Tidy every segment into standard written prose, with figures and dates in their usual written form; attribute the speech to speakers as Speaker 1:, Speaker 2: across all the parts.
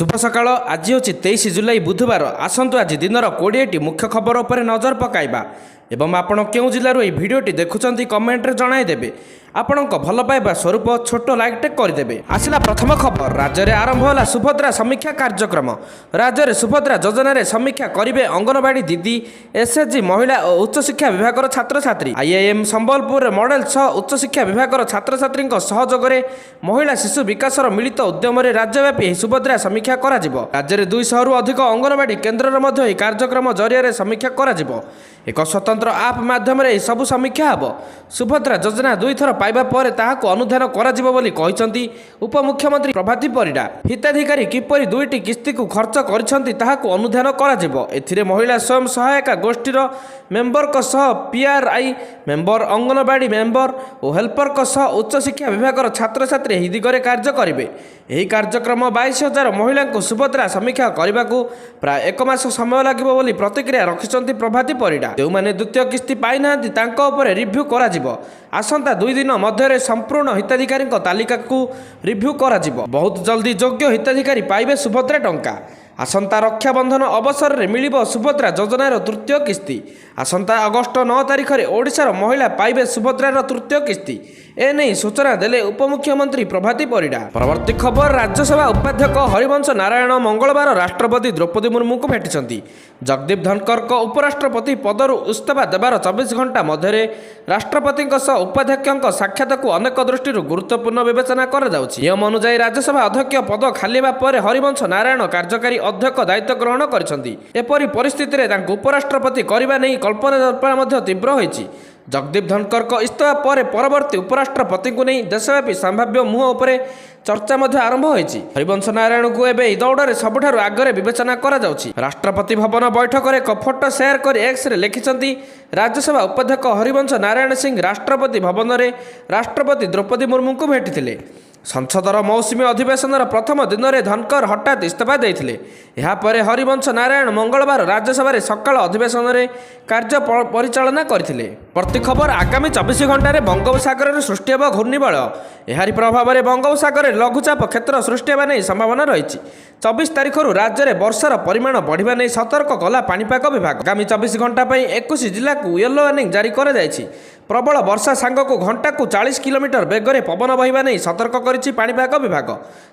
Speaker 1: शुभ सकाळ आज हूँ 23 जुलाई बुधवार आसतु आज दिनर 20टी मुख्य खबर उपर नजर पकाइबा एवं आपण केउं जिल्लारू एही भिडियोटी देखुचंती कमेंट रे जणाइदेबे आपणक भल पाइबा स्वरूप छोट लाइक टे करदेबे। आसिला प्रथम खबर राज्य में आरंभ होला सुभद्रा समीक्षा कार्यक्रम। राज्य में सुभद्रा योजना रे समीक्षा करिवे अंगनवाड़ी दीदी एसएचजी महिला और उच्च शिक्षा विभाग छात्र छात्री। आईआईएम संबलपुर मॉडल सह उच्च शिक्षा विभाग छात्र छात्री सहयोग में महिला शिशु विकास मिलित उद्यम राज्यव्यापी सुभद्रा समीक्षा करा। राज्य में 200 रु अधिक अंगनवाड़ी केन्द्र कार्यक्रम जरिया समीक्षा करा। एक स्वतंत्र आप माध्यम सबु समीक्षा हम। सुभद्रा योजना 2 थर पाइबा पर ताहाको अनुधान कराजिबो बोली कहिसंती उपमुख्यमंत्री प्रभाती परिडा। हिताधिकारी किपरि 2टी किस्ती को खर्च करिसंती ताहाको अनुधान कराजिबो। एथिरे महिला स्वयं सहायता गोष्ठीर मेंबर को सह पीआरआई मेंबर अंगनवाड़ी मेंबर और हेल्पर को सह उच्च शिक्षा विभाग छात्र छात्री एही दिगरे कार्य करिवे। एही कार्यक्रम 22,000 महिला को सुभद्रा समीक्षा करने को प्राय 1 मास समय लागिबो बोली प्रतिक्रिया रखिसंती प्रभाती परिडा। जो माने द्वितीय किस्ती पाई नांती तांको ऊपर रिव्यू कराजिबो। आसंता 2 दिन मध्य संपूर्ण हिताधिकारी तालिका को रिव्यू कराजिबो। बहुत जल्दी योग्य हिताधिकारी पाइबे सुभद्रा टंका। आसंता रक्षाबंधन अवसर में मिलिबो सुभद्रा योजनार तृतीय किस्ती। आसंता अगस्ट 9 तारिख में ओडिशार महिला पाइबे सुभद्रार तृतीय किस्ती। एने सूचना देले उपमुख्यमंत्री प्रभाती परिडा। परवर्ती खबर राज्यसभा उपाध्यक्ष हरिवंश नारायण मंगलवार राष्ट्रपति द्रौपदी मुर्मू को भेटिछंती। जगदीप धनकर को उपराष्ट्रपति पदरु इस्तीफा देवार 24 घंटा मध्य राष्ट्रपति उपाध्यक्ष साक्षात को अनेक दृष्टि गुरुत्वपूर्ण विवेचना नियम अनुसार राज्यसभा अध्यक्ष पद खाली पर हरिवंश नारायण कार्यकारी अध्यक्ष दायित्व ग्रहण करिसंती। एपरि परिस्थिति में उपराष्ट्रपति करने नहीं कल्पना जल्पना तीव्र होइछि। जगदीप धनकर को इस्तीफा पर परवर्ती उपराष्ट्रपति को नहीं देशव्यापी संभाव्य मुह उपर चर्चा आरंभ होइछि। हरिवंश नारायण को एवं दौड़ सबुठारु आगे विवेचना करा जाउछि। राष्ट्रपति भवन बैठक में एक फोटो शेयर कर एक्स रे लिखिसंती राज्यसभा उपाध्यक्ष हरिवंश नारायण सिंह राष्ट्रपति भवन में राष्ट्रपति द्रौपदी मुर्मू को भेटिथिले। संसदर मौसुमी अधिवेशन प्रथम दिन में धनकर हठात इस्तीफा देते। यापर हरिवंश नारायण मंगलवार राज्यसभा सकाल अधिवेशन में कार्य परिचालना करथिले। प्रति खबर आगामी 24 घंटे बंगोपसागर में सृष्टि होब घूर्णिबल। यारी प्रभाव में बंगोपसागर लघुचाप क्षेत्र सृष्टि होगा नहीं संभावना रही। 24 तारिख राज्य में वर्षार परिमाण बढ़िया नहीं सतर्क कला पाणीपाग विभाग। आगामी 24 घंटा 21 जिला को येलो वार्निंग जारी कर प्रबल वर्षा सांग को घंटा को 40 किलोमीटर बेगर पवन बहिबा नहीं सतर्क करिछि पाणीपाग विभाग।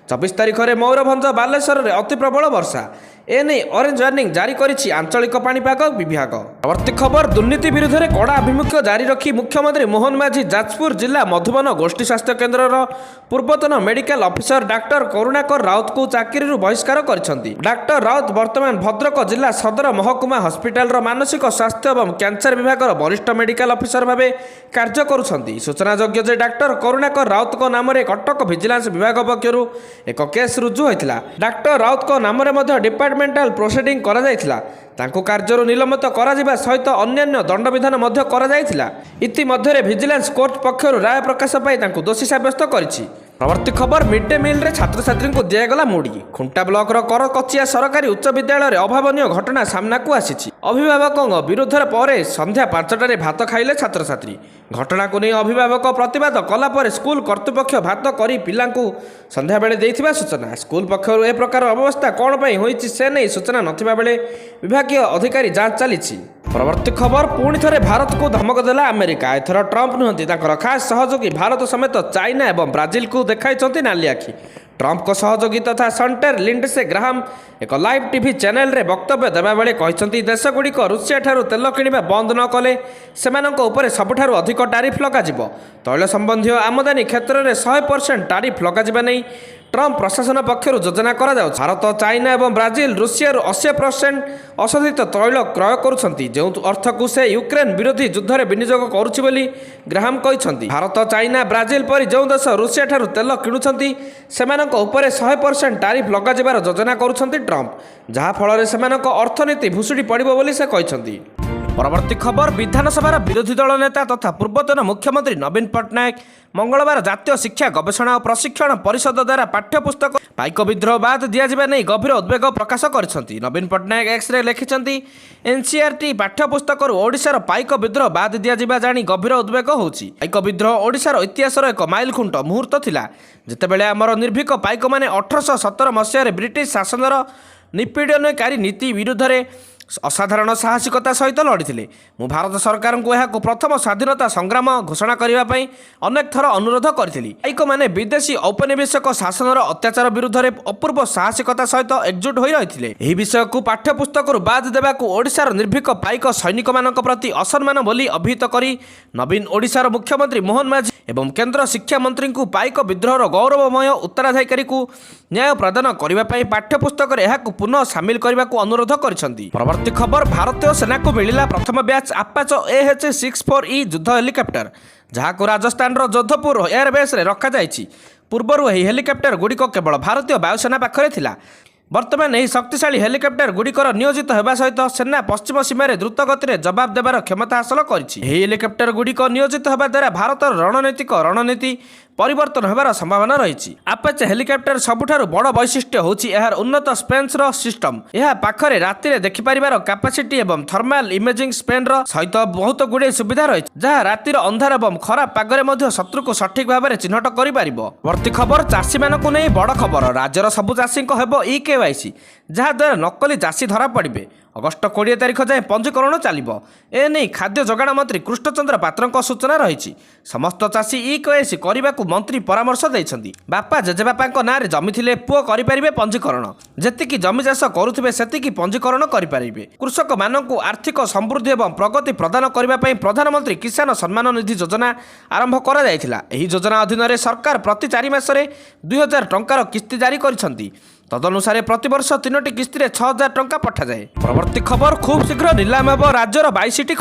Speaker 1: 24 तारिख में मयूरभंज बालेश्वर में अति प्रबल वर्षा एने ऑरेंज वार्निंग जारी करिछि आंचलिक पाणीपाग विभाग। प्रवर्ती खबर दुर्नीति विरुद्ध में कड़ा आभिमुख्य जारी रखी मुख्यमंत्री मोहन माझी जाजपुर जिला मधुबन गोष्ठी स्वास्थ्य केन्द्र पूर्वतन medical officer doctor Karunakar Raut को चाकरी बहिष्कार करिसंती। डॉक्टर राउत वर्तमान भद्रक जिला सदर महकुमा हस्पिटाल मानसिक स्वास्थ्य और कैंसर विभाग वरिष्ठ मेडिकल ऑफिसर भाव कार्य करुछंती। सूचनायोग्य जे डॉक्टर करुणाकर राउत को नाम कटक विजिलेंस विभाग पक्षरु एक केस रुजु होइतिला। डॉक्टर राउत को नाम डिपार्टमेंटाल प्रोसीडिंग करा जायतिला। तांको कार्यरु निलंबित करा सहित अन्यान्य दंडविधान मध्य करा जायतिला। इतिमध्य विजिलेंस कोर्ट पक्षरु राय प्रकाश पाई तांको दोषी साब्यस्त करिछि। प्रवर्ती खबर मिड डे मिल रे छात्र छात्री को दिगला मुड़ी। खुंटा ब्लॉक करकचिया सरकारी उच्च विद्यालय अभावनीय घटना सामना को आसी। अभिभावकों विरोध पर संध्या 5टार भात खाइले छात्र छात्री। घटना को नहीं अभिभावक प्रतिवाद कला पर स्कूल कर्तृपक्ष भात करी पिलांकु संध्या बेले देइथिबा सूचना। स्कूल पक्षर ए प्रकार अवस्था कौन पर होइछि से नहीं सूचना नथिबा बेले विभागीय अधिकारी जांच चलिछि। परवर्ती खबर पुणी थे भारत को धमक देला अमेरिका। एथर ट्रंप नुहति तांकर खास सहयोगी भारत समेत चाइना एवं ब्राजिल को देखाई नाली आखि। ट्रंप को सहयोगी तथा सेंटर लिंडसे ग्राहम एक लाइव टीवी चैनल रे वक्तव्य देवा बेले कहते देशगुड़िक रुषिया ठारू तेल किणवा बंद न कले सेमानक उपरे सबुठारु अधिक टारिफ लगाजिबो। तैल संबंधी आमदानी क्षेत्र में 100% टारिफ लगाजिबा नहीं ट्रंप प्रशासन पक्षर योजना करा जाउछि। भारत चाइना एवं ब्राजिल रुषिया 80% अशोधित तैल क्रय करुछंती जो अर्थ को से यूक्रेन विरोधी युद्ध में विनियोग करुछि बोली ग्राहम कहिसंती। भारत चाइना ब्राजिल परि जो देश रुषिया ठारू तेल किणुछंती सेमानक उपरे 100% टारिफ लगाजिबार योजना करुछंती ट्रंप, जहा फल सेमानक अर्थनीति भुसुड़ी पड़िबो बोली से कहिसंती। ପରବର୍ତ୍ତୀ ଖବର ବିଧାନସଭାର ବିରୋଧୀ ଦଳ ନେତା ତଥା ପୂର୍ବତନ ମୁଖ୍ୟମନ୍ତ୍ରୀ ନବୀନ ପଟ୍ଟନାୟକ ମଙ୍ଗଳବାର ଜାତୀୟ ଶିକ୍ଷା ଗବେଷଣା ଓ ପ୍ରଶିକ୍ଷଣ ପରିଷଦ ଦ୍ୱାରା ପାଠ୍ୟପୁସ୍ତକ ପାଇକ ବିଦ୍ରୋହ ବାଦ ଦିଆଯିବା ନେଇ ଗଭୀର ଉଦ୍ବେଗ ପ୍ରକାଶ କରିଛନ୍ତି। ନବୀନ ପଟ୍ଟନାୟକ ଏକ୍ସରେ ଲେଖିଛନ୍ତି, ଏନ୍ସିଆରଟି ପାଠ୍ୟପୁସ୍ତକରୁ ଓଡ଼ିଶାର ପାଇକ ବିଦ୍ରୋହ ବାଦ ଦିଆଯିବା ଜାଣି ଗଭୀର ଉଦ୍ବେଗ ହେଉଛି। ପାଇକ ବିଦ୍ରୋହ ଓଡ଼ିଶାର ଇତିହାସର ଏକ ମାଇଲଖୁଣ୍ଟ ମୁହୂର୍ତ୍ତ ଥିଲା, ଯେତେବେଳେ ଆମର ନିର୍ଭୀକ ପାଇକମାନେ 1817 ମସିହାରେ ବ୍ରିଟିଶ ଶାସନର ନିପୀଡ଼ନକାରୀ ନୀତି ବିରୁଦ୍ଧରେ ଅସାଧାରଣ ସାହସିକତା ସହିତ ଲଢ଼ିଥିଲେ। ମୁଁ ଭାରତ ସରକାରଙ୍କୁ ଏହାକୁ ପ୍ରଥମ ସ୍ୱାଧୀନତା ସଂଗ୍ରାମ ଘୋଷଣା କରିବା ପାଇଁ ଅନେକ ଥର ଅନୁରୋଧ କରିଥିଲି। ପାଇକମାନେ ବିଦେଶୀ ଔପନିବେଶିକ ଶାସନର ଅତ୍ୟାଚାର ବିରୁଦ୍ଧରେ ଅପୂର୍ବ ସାହସିକତା ସହିତ ଏକଜୁଟ ହୋଇ ରହିଥିଲେ। ଏହି ବିଷୟକୁ ପାଠ୍ୟପୁସ୍ତକରୁ ବାଦ ଦେବାକୁ ଓଡ଼ିଶାର ନିର୍ଭୀକ ପାଇକ ସୈନିକମାନଙ୍କ ପ୍ରତି ଅସମ୍ମାନ ବୋଲି ଅଭିହିତ କରି ନବୀନ ଓଡ଼ିଶାର ମୁଖ୍ୟମନ୍ତ୍ରୀ ମୋହନ ମାଝୀ ଏବଂ କେନ୍ଦ୍ର ଶିକ୍ଷାମନ୍ତ୍ରୀଙ୍କୁ ପାଇକ ବିଦ୍ରୋହର ଗୌରବମୟ ଉତ୍ତରାଧିକାରୀଙ୍କୁ ନ୍ୟାୟ ପ୍ରଦାନ କରିବା ପାଇଁ ପାଠ୍ୟପୁସ୍ତକରେ ଏହାକୁ ପୁନଃ ସାମିଲ କରିବାକୁ ଅନୁରୋଧ କରିଛନ୍ତି। ପରବର୍ତ୍ତୀ ଖବର ଭାରତୀୟ ସେନାକୁ ମିଳିଲା ପ୍ରଥମ ବ୍ୟାଚ୍ ଆପାଚ AH-64E ଯୁଦ୍ଧ ହେଲିକପ୍ଟର, ଯାହାକୁ ରାଜସ୍ଥାନର ଯୋଧପୁର ଏୟାରବେସ୍ରେ ରଖାଯାଇଛି। ପୂର୍ବରୁ ଏହି ହେଲିକପ୍ଟର ଗୁଡ଼ିକ କେବଳ ଭାରତୀୟ ବାୟୁସେନା ପାଖରେ ଥିଲା। ବର୍ତ୍ତମାନ ଏହି ଶକ୍ତିଶାଳୀ ହେଲିକପ୍ଟର ଗୁଡ଼ିକର ନିୟୋଜିତ ହେବା ସହିତ ସେନା ପଶ୍ଚିମ ସୀମାରେ ଦ୍ରୁତ ଗତିରେ ଜବାବ ଦେବାର କ୍ଷମତା ହାସଲ କରିଛି। ଏହି ହେଲିକପ୍ଟର ଗୁଡ଼ିକ ନିୟୋଜିତ ହେବା ଦ୍ୱାରା ଭାରତର ରଣନୀତି ପରିବର୍ତ୍ତନ ହେବାର ସମ୍ଭାବନା ରହିଛି। ଆପାଚେ ହେଲିକପ୍ଟର ସବୁଠାରୁ ବଡ଼ ବୈଶିଷ୍ଟ୍ୟ ହେଉଛି ଏହାର ଉନ୍ନତ ସ୍ପେନ୍ସର ସିଷ୍ଟମ। ଏହା ପାଖରେ ରାତିରେ ଦେଖିପାରିବାର କାପାସିଟି ଏବଂ ଥର୍ମାଲ ଇମେଜିଂ ସ୍ପେନ୍ର ସହିତ ବହୁତ ଗୁଡ଼ିଏ ସୁବିଧା ରହିଛି, ଯାହା ରାତିର ଅନ୍ଧାର ଏବଂ ଖରାପ ପାଗରେ ମଧ୍ୟ ଶତ୍ରୁକୁ ସଠିକ ଭାବରେ ଚିହ୍ନଟ କରିପାରିବ। ପରବର୍ତ୍ତୀ ଖବର ଚାଷୀମାନଙ୍କୁ ନେଇ ବଡ଼ ଖବର। ରାଜ୍ୟର ସବୁ ଚାଷୀଙ୍କ ହେବ EKYC, ଯାହାଦ୍ୱାରା ନକଲି ଚାଷୀ ଧରାପଡ଼ିବେ। ଅଗଷ୍ଟ 20 ତାରିଖ ଯାଏଁ ପଞ୍ଜୀକରଣ ଚାଲିବ। ଏନେଇ ଖାଦ୍ୟ ଯୋଗାଣ ମନ୍ତ୍ରୀ କୃଷ୍ଣଚନ୍ଦ୍ର ପାତ୍ରଙ୍କ ସୂଚନା ରହିଛି। ସମସ୍ତ ଚାଷୀ EKYC କରିବାକୁ ମନ୍ତ୍ରୀ ପରାମର୍ଶ ଦେଇଛନ୍ତି। ବାପା ଜେଜେବାପାଙ୍କ ନାଁରେ ଜମି ଥିଲେ ପୁଅ କରିପାରିବେ ପଞ୍ଜୀକରଣ। ଯେତିକି ଜମି ଚାଷ କରୁଥିବେ ସେତିକି ପଞ୍ଜୀକରଣ କରିପାରିବେ। କୃଷକମାନଙ୍କୁ ଆର୍ଥିକ ସମୃଦ୍ଧି ଏବଂ ପ୍ରଗତି ପ୍ରଦାନ କରିବା ପାଇଁ ପ୍ରଧାନମନ୍ତ୍ରୀ କିଷାନ ସମ୍ମାନ ନିଧି ଯୋଜନା ଆରମ୍ଭ କରାଯାଇଥିଲା। ଏହି ଯୋଜନା ଅଧୀନରେ ସରକାର ପ୍ରତି 4 ମାସରେ 2000 ଟଙ୍କାର କିସ୍ତି ଜାରି କରିଛନ୍ତି। ତଦନୁସାରେ ପ୍ରତିବର୍ଷ 3ଟି କିସ୍ତିରେ 6000 ଟଙ୍କା ପଠାଯାଏ। ପରବର୍ତ୍ତୀ ଖବର, ଖୁବ୍ ଶୀଘ୍ର ନିଲାମ ହେବ ରାଜ୍ୟର 22ଟି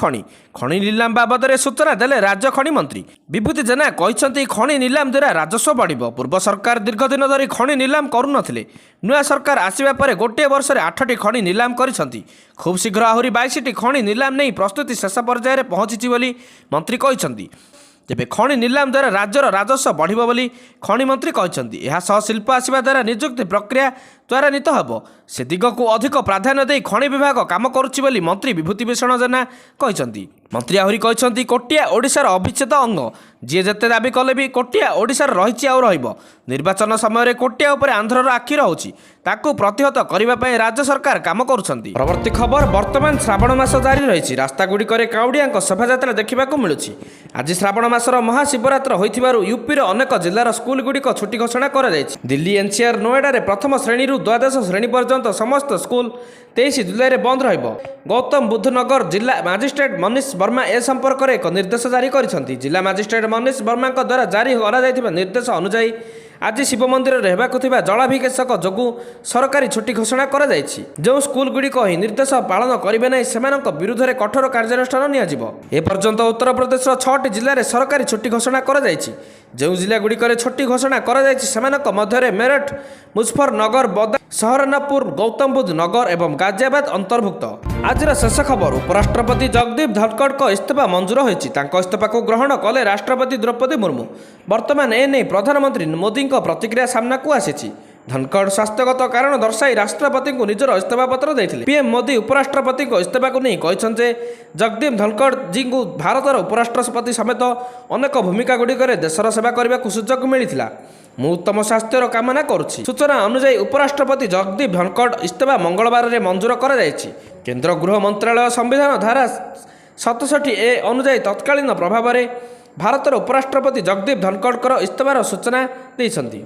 Speaker 1: ଖଣି ନିଲାମ ବାବଦରେ ସୂଚନା ଦେଲେ ରାଜ୍ୟ ଖଣି ମନ୍ତ୍ରୀ ବିଭୂତି ଜେନା କହିଛନ୍ତି, ଖଣି ନିଲାମ ଦ୍ୱାରା ରାଜସ୍ୱ ବଢ଼ିବ। ପୂର୍ବ ସରକାର ଦୀର୍ଘ ଦିନ ଧରି ଖଣି ନିଲାମ କରୁନଥିଲେ। ନୂଆ ସରକାର ଆସିବା ପରେ ଗୋଟିଏ ବର୍ଷରେ 8ଟି ଖଣି ନିଲାମ କରିଛନ୍ତି। ଖୁବ୍ ଶୀଘ୍ର ଆହୁରି 22ଟି ଖଣି ନିଲାମ ନେଇ ପ୍ରସ୍ତୁତି ଶେଷ ପର୍ଯ୍ୟାୟରେ ପହଞ୍ଚିଛି ବୋଲି ମନ୍ତ୍ରୀ କହିଛନ୍ତି। ତେବେ ଖଣି ନିଲାମ ଦ୍ୱାରା ରାଜ୍ୟର ରାଜସ୍ୱ ବଢ଼ିବ ବୋଲି ଖଣି ମନ୍ତ୍ରୀ କହିଛନ୍ତି। ଏହା ସହ ଶିଳ୍ପ ଆସିବା ଦ୍ୱାରା ନିଯୁକ୍ତି ପ୍ରକ୍ରିୟା ତ୍ୱରାନ୍ୱିତ ହେବ। ସେ ଦିଗକୁ ଅଧିକ ପ୍ରାଧାନ୍ୟ ଦେଇ ଖଣି ବିଭାଗ କାମ କରୁଛି ବୋଲି ମନ୍ତ୍ରୀ ବିଭୂତି ଭୂଷଣ ଜେନା କହିଛନ୍ତି। ମନ୍ତ୍ରୀ ଆହୁରି କହିଛନ୍ତି, କୋଟିଆ ଓଡ଼ିଶାର ଅବିଚ୍ଛେଦ ଅଙ୍ଗ। ଯିଏ ଯେତେ ଦାବି କଲେ ବି କୋଟିଆ ଓଡ଼ିଶାର ରହିଛି ଆଉ ରହିବ। ନିର୍ବାଚନ ସମୟରେ କୋଟିଆ ଉପରେ ଆନ୍ଧ୍ରର ଆଖି ରହୁଛି, ତାକୁ ପ୍ରତିହତ କରିବା ପାଇଁ ରାଜ୍ୟ ସରକାର କାମ କରୁଛନ୍ତି। ପରବର୍ତ୍ତୀ ଖବର, ବର୍ତ୍ତମାନ ଶ୍ରାବଣ ମାସ ଜାରି ରହିଛି। ରାସ୍ତାଗୁଡ଼ିକରେ କାଉଡ଼ିଆଙ୍କ ଶୋଭାଯାତ୍ରା ଦେଖିବାକୁ ମିଳୁଛି। ଆଜି ଶ୍ରାବଣ ମାସର ମହାଶିବରାତ୍ର ହୋଇଥିବାରୁ ୟୁପିର ଅନେକ ଜିଲ୍ଲାର ସ୍କୁଲଗୁଡ଼ିକ ଛୁଟି ଘୋଷଣା କରାଯାଇଛି। ଦିଲ୍ଲୀ NCR ନୋଏଡାରେ ପ୍ରଥମ ଶ୍ରେଣୀରୁ ଦ୍ୱାଦଶ ଶ୍ରେଣୀ ପର୍ଯ୍ୟନ୍ତ ସମସ୍ତ ସ୍କୁଲ 23 ଜୁଲାଇରେ ବନ୍ଦ ରହିବ। ଗୌତମ ବୁଦ୍ଧ ନଗର ଜିଲ୍ଲା ମାଜିଷ୍ଟ୍ରେଟ ମନୀଷ ବର୍ମା ଏ ସମ୍ପର୍କରେ ଏକ ନିର୍ଦ୍ଦେଶ ଜାରି କରିଛନ୍ତି। ଜିଲ୍ଲା ମାଜିଷ୍ଟ୍ରେଟ ମନୀଷ ବର୍ମାଙ୍କ ଦ୍ୱାରା ଜାରି କରାଯାଇଥିବା ନିର୍ଦ୍ଦେଶ ଅନୁଯାୟୀ ଆଜି ଶିବ ମନ୍ଦିରରେ ହେବାକୁ ଥିବା ଜଳାଭିଷେକ ଯୋଗୁଁ ସରକାରୀ ଛୁଟି ଘୋଷଣା କରାଯାଇଛି। ଯେଉଁ ସ୍କୁଲଗୁଡ଼ିକ ଏହି ନିର୍ଦ୍ଦେଶ ପାଳନ କରିବେ ନାହିଁ ସେମାନଙ୍କ ବିରୁଦ୍ଧରେ କଠୋର କାର୍ଯ୍ୟାନୁଷ୍ଠାନ ନିଆଯିବ। ଏପର୍ଯ୍ୟନ୍ତ ଉତ୍ତରପ୍ରଦେଶର 6ଟି ଜିଲ୍ଲାରେ ସରକାରୀ ଛୁଟି ଘୋଷଣା କରାଯାଇଛି। ଯେଉଁ ଜିଲ୍ଲାଗୁଡ଼ିକରେ ଛୁଟି ଘୋଷଣା କରାଯାଇଛି ସେମାନଙ୍କ ମଧ୍ୟରେ ମେରଠ, ମୁଜଫରନଗର, ବଦା, ସହରନପୁର, ଗୌତମ ବୁଦ୍ଧ ନଗର ଏବଂ ଗାଜିଆବାଦ ଅନ୍ତର୍ଭୁକ୍ତ। ଆଜିର ଶେଷ ଖବର, ଉପରାଷ୍ଟ୍ରପତି ଜଗଦୀପ ଧନଖଡ଼ଙ୍କ ଇସ୍ତଫା ମଞ୍ଜୁର ହୋଇଛି। ତାଙ୍କ ଇସ୍ତଫାକୁ ଗ୍ରହଣ କଲେ ରାଷ୍ଟ୍ରପତି ଦ୍ରୌପଦୀ ମୁର୍ମୁ। ବର୍ତ୍ତମାନ ଏନେଇ ପ୍ରଧାନମନ୍ତ୍ରୀ ମୋଦିଙ୍କ ପ୍ରତିକ୍ରିୟା ସାମ୍ନାକୁ ଆସିଛି। ଧନଖଡ଼ ସ୍ୱାସ୍ଥ୍ୟଗତ କାରଣ ଦର୍ଶାଇ ରାଷ୍ଟ୍ରପତିଙ୍କୁ ନିଜର ଇସ୍ତଫାପତ୍ର ଦେଇଥିଲେ। PM ମୋଦି ଉପରାଷ୍ଟ୍ରପତିଙ୍କ ଇସ୍ତଫାକୁ ନେଇ କହିଛନ୍ତି ଯେ ଜଗଦୀପ ଧନଖଡ଼ ଜୀଙ୍କୁ ଭାରତର ଉପରାଷ୍ଟ୍ରପତି ସମେତ ଅନେକ ଭୂମିକାଗୁଡ଼ିକରେ ଦେଶର ସେବା କରିବାକୁ ସୁଯୋଗ ମିଳିଥିଲା। ମୁଁ ଉତ୍ତମ ସ୍ୱାସ୍ଥ୍ୟର କାମନା କରୁଛି। ସୂଚନା ଅନୁଯାୟୀ ଉପରାଷ୍ଟ୍ରପତି ଜଗଦୀପ ଧନଖଡ଼ ଇସ୍ତଫା ମଙ୍ଗଳବାରରେ ମଞ୍ଜୁର କରାଯାଇଛି। କେନ୍ଦ୍ର ଗୃହ ମନ୍ତ୍ରାଳୟ ସମ୍ବିଧାନ ଧାରା 67A ଅନୁଯାୟୀ ତତ୍କାଳୀନ ପ୍ରଭାବରେ ଭାରତର ଉପରାଷ୍ଟ୍ରପତି ଜଗଦୀପ ଧନଖଡ଼ଙ୍କର ଇସ୍ତଫାର ସୂଚନା ଦେଇଛନ୍ତି।